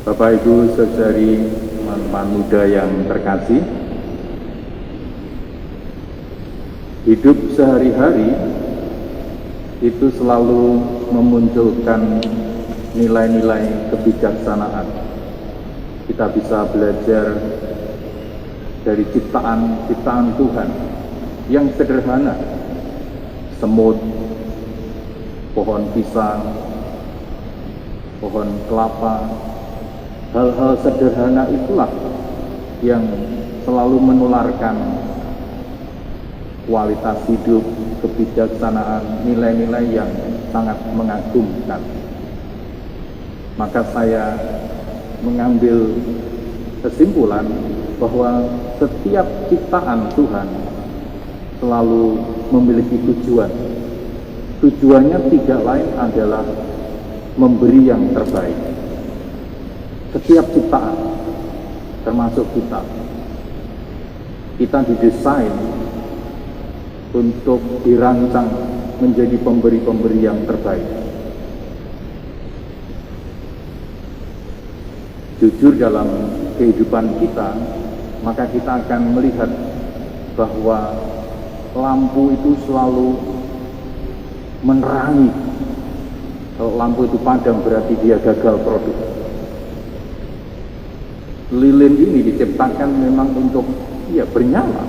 Bapak Ibu saudari teman-teman muda yang terkasih, hidup sehari-hari itu selalu memunculkan nilai-nilai kebijaksanaan. Kita bisa belajar dari ciptaan Tuhan yang sederhana, semut, pohon pisang, pohon kelapa. Hal-hal sederhana itulah yang selalu menularkan kualitas hidup, kebijaksanaan, nilai-nilai yang sangat mengagumkan. Maka saya mengambil kesimpulan bahwa setiap ciptaan Tuhan selalu memiliki tujuan. Tujuannya tidak lain adalah memberi yang terbaik. Setiap ciptaan, termasuk kita didesain untuk dirancang menjadi pemberi-pemberi yang terbaik. Jujur dalam kehidupan kita, maka kita akan melihat bahwa lampu itu selalu menerangi. Kalau lampu itu padam berarti dia gagal produk. Lilin ini diciptakan memang untuk bernyala,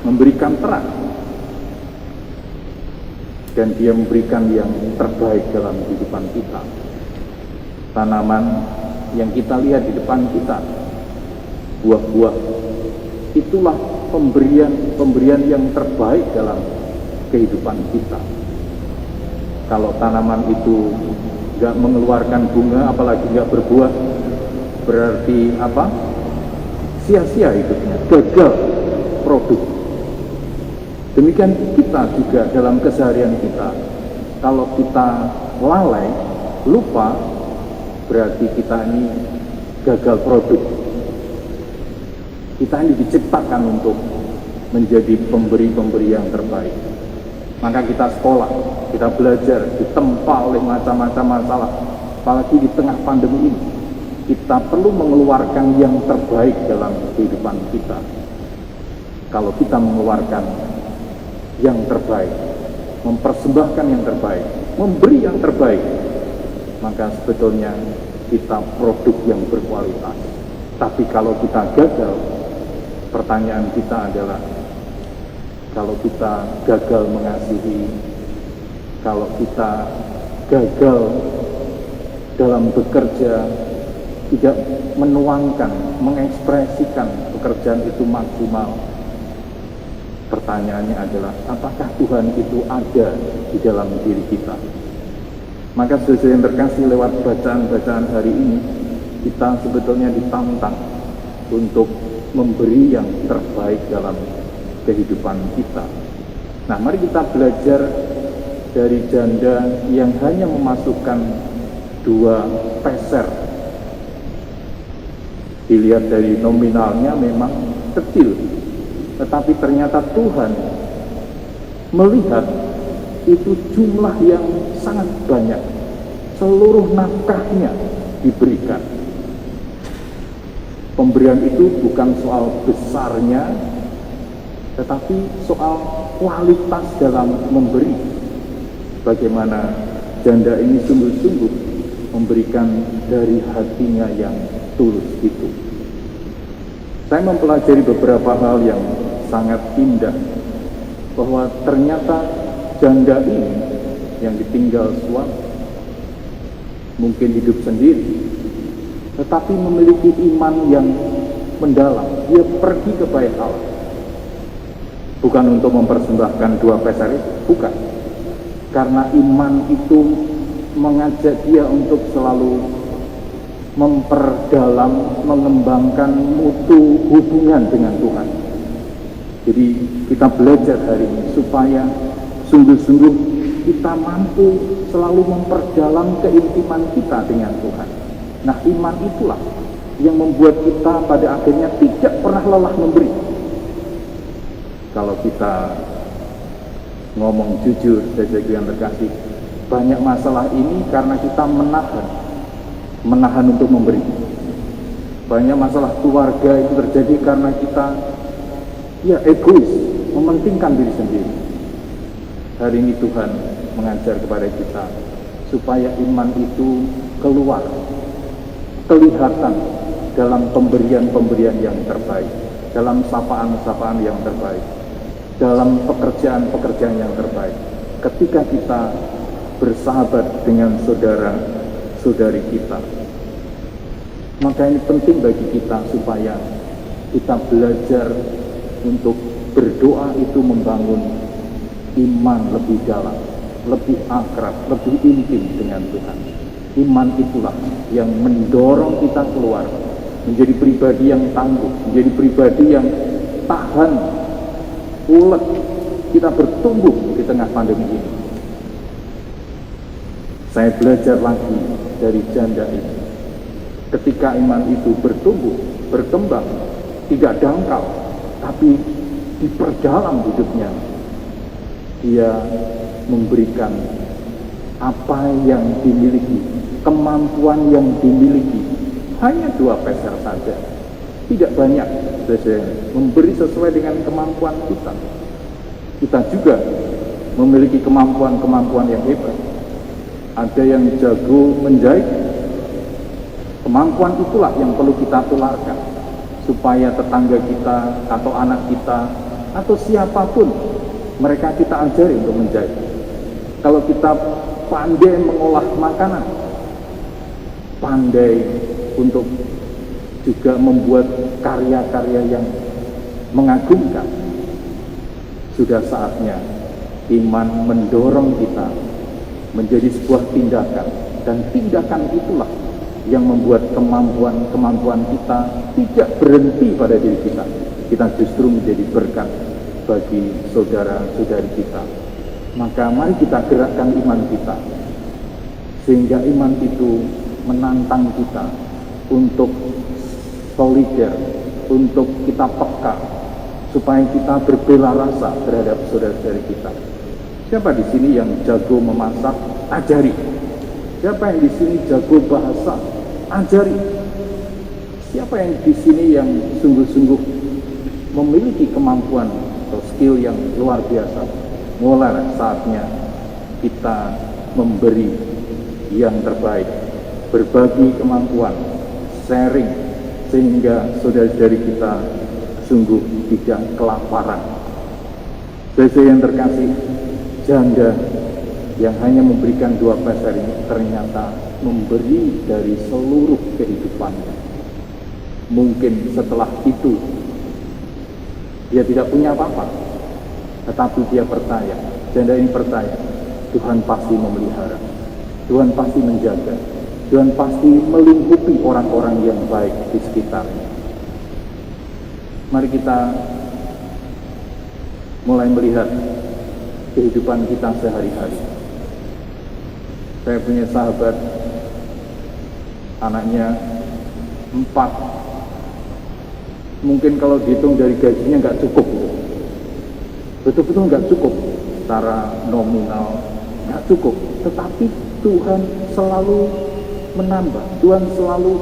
memberikan terang, dan dia memberikan yang terbaik dalam kehidupan kita. Tanaman yang kita lihat di depan kita, buah-buah, itulah pemberian yang terbaik dalam kehidupan kita. Kalau tanaman itu nggak mengeluarkan bunga, apalagi nggak berbuah, berarti apa? Sia-sia hidupnya, gagal produk. Demikian kita juga dalam keseharian kita. Kalau kita lalai, lupa, berarti kita ini gagal produk. Kita ini diciptakan untuk menjadi pemberi-pemberi yang terbaik. Maka kita sekolah, kita belajar, ditempa oleh macam-macam masalah, apalagi di tengah pandemi ini. Kita perlu mengeluarkan yang terbaik dalam kehidupan kita. Kalau kita mengeluarkan yang terbaik, mempersembahkan yang terbaik, memberi yang terbaik, maka sebetulnya kita produk yang berkualitas. Tapi kalau kita gagal, pertanyaan kita adalah, kalau kita gagal mengasihi, kalau kita gagal dalam bekerja, tidak menuangkan, mengekspresikan pekerjaan itu maksimal, pertanyaannya adalah, apakah Tuhan itu ada di dalam diri kita? Maka saudara yang terkasih, lewat bacaan-bacaan hari ini, kita sebetulnya ditantang untuk memberi yang terbaik dalam kehidupan kita. Nah, mari kita belajar dari janda yang hanya memasukkan 2 peser. Dilihat dari nominalnya memang kecil, tetapi ternyata Tuhan melihat itu jumlah yang sangat banyak. Seluruh nafkahnya diberikan. Pemberian itu bukan soal besarnya, tetapi soal kualitas dalam memberi. Bagaimana janda ini sungguh-sungguh memberikan dari hatinya yang tulus itu. Saya mempelajari beberapa hal yang sangat indah, bahwa ternyata janda ini yang ditinggal suami, mungkin hidup sendiri, tetapi memiliki iman yang mendalam. Dia pergi ke bait Allah, bukan untuk mempersembahkan 2 peser itu, bukan, karena iman itu mengajak dia untuk selalu memperdalam, mengembangkan mutu hubungan dengan Tuhan. Jadi kita belajar hari ini supaya sungguh-sungguh kita mampu selalu memperdalam keintiman kita dengan Tuhan. Nah, iman itulah yang membuat kita pada akhirnya tidak pernah lelah memberi. Kalau kita ngomong jujur, saudara yang terkasih, banyak masalah ini karena kita menahan, menahan untuk memberi. Banyak masalah keluarga itu terjadi karena kita egois, mementingkan diri sendiri. Hari ini Tuhan mengajar kepada kita supaya iman itu keluar, kelihatan dalam pemberian-pemberian yang terbaik, dalam sapaan-sapaan yang terbaik, dalam pekerjaan-pekerjaan yang terbaik. Ketika kita bersahabat dengan saudara-saudari kita, maka ini penting bagi kita supaya kita belajar untuk berdoa itu membangun iman lebih dalam, lebih akrab, lebih intim dengan Tuhan. Iman itulah yang mendorong kita keluar menjadi pribadi yang tangguh, menjadi pribadi yang tahan, ulet. Kita bertumbuh di tengah pandemi ini. Saya belajar lagi dari janda ini. Ketika iman itu bertumbuh, berkembang, tidak dangkal, tapi diperdalam hidupnya, dia memberikan apa yang dimiliki, kemampuan yang dimiliki, hanya 2 peser saja, tidak banyak. Memberi sesuai dengan kemampuan kita. Kita juga memiliki kemampuan-kemampuan yang hebat. Ada yang jago menjahit, kemampuan itulah yang perlu kita tularkan supaya tetangga kita atau anak kita atau siapapun, mereka kita ajari untuk menjahit. Kalau kita pandai mengolah makanan, pandai untuk juga membuat karya-karya yang mengagumkan, sudah saatnya iman mendorong kita menjadi sebuah tindakan, dan tindakan itulah yang membuat kemampuan kita tidak berhenti pada diri kita. Kita justru menjadi berkat bagi saudara-saudari kita. Maka mari kita gerakkan iman kita, sehingga iman itu menantang kita untuk solider, untuk kita peka, supaya kita berbela rasa terhadap saudara-saudari kita. Siapa di sini yang jago memasak? Ajari. Siapa yang di sini jago bahasa? Ajari. Siapa yang di sini yang sungguh-sungguh memiliki kemampuan atau skill yang luar biasa? Mulai saatnya kita memberi yang terbaik, berbagi kemampuan, sharing, sehingga saudara-saudari kita sungguh tidak kelaparan. Saudara yang terkasih, janda yang hanya memberikan 2 peser ini ternyata memberi dari seluruh kehidupannya. Mungkin setelah itu dia tidak punya apa-apa, tetapi dia percaya, janda ini percaya, Tuhan pasti memelihara, Tuhan pasti menjaga, Tuhan pasti melingkupi orang-orang yang baik di sekitarnya. Mari kita mulai melihat kehidupan kita sehari-hari. Saya punya sahabat, anaknya 4. Mungkin kalau dihitung dari gajinya nggak cukup, betul-betul nggak cukup, secara nominal nggak cukup. Tetapi Tuhan selalu menambah, Tuhan selalu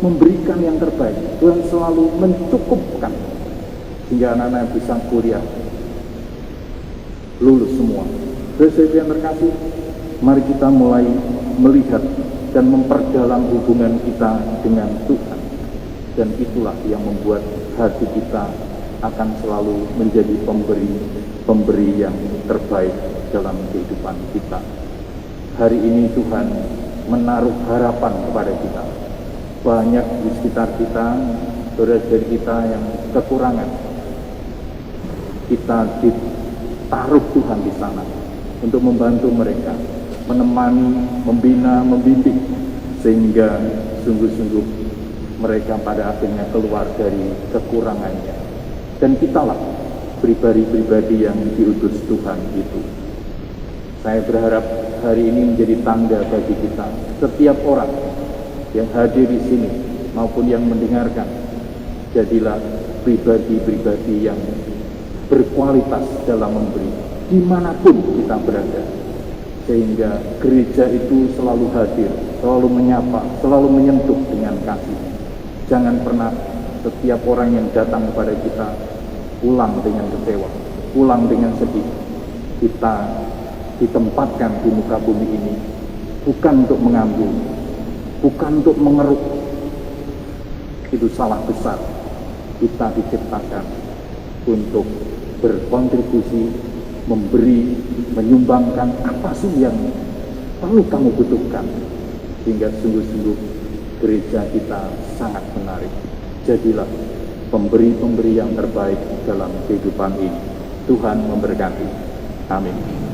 memberikan yang terbaik, Tuhan selalu mencukupkan sehingga anak-anak bisa kuliah, lulus semua. Saudara yang terkasih, mari kita mulai melihat dan memperdalam hubungan kita dengan Tuhan, dan itulah yang membuat hati kita akan selalu menjadi pemberi yang terbaik dalam kehidupan kita. Hari ini Tuhan menaruh harapan kepada kita. Banyak di sekitar kita, saudara-saudari kita yang kekurangan. Kita ditaruh Tuhan di sana untuk membantu mereka, menemani, membina, membimbing, sehingga sungguh-sungguh mereka pada akhirnya keluar dari kekurangannya. Dan kitalah pribadi-pribadi yang diutus Tuhan itu. Saya berharap hari ini menjadi tanda bagi kita, setiap orang yang hadir di sini maupun yang mendengarkan, jadilah pribadi-pribadi yang berkualitas dalam memberi dimanapun kita berada. sehingga gereja itu selalu hadir, selalu menyapa, selalu menyentuh dengan kasih. Jangan pernah setiap orang yang datang kepada kita pulang dengan kecewa, pulang dengan sedih. Kita ditempatkan di muka bumi ini bukan untuk mengambil, bukan untuk mengeruk. Itu salah besar. Kita diciptakan untuk berkontribusi, memberi, menyumbangkan apa sih yang perlu kamu butuhkan, sehingga sungguh-sungguh gereja kita sangat menarik. Jadilah pemberi-pemberi yang terbaik dalam kehidupan ini. Tuhan memberkati. Amin.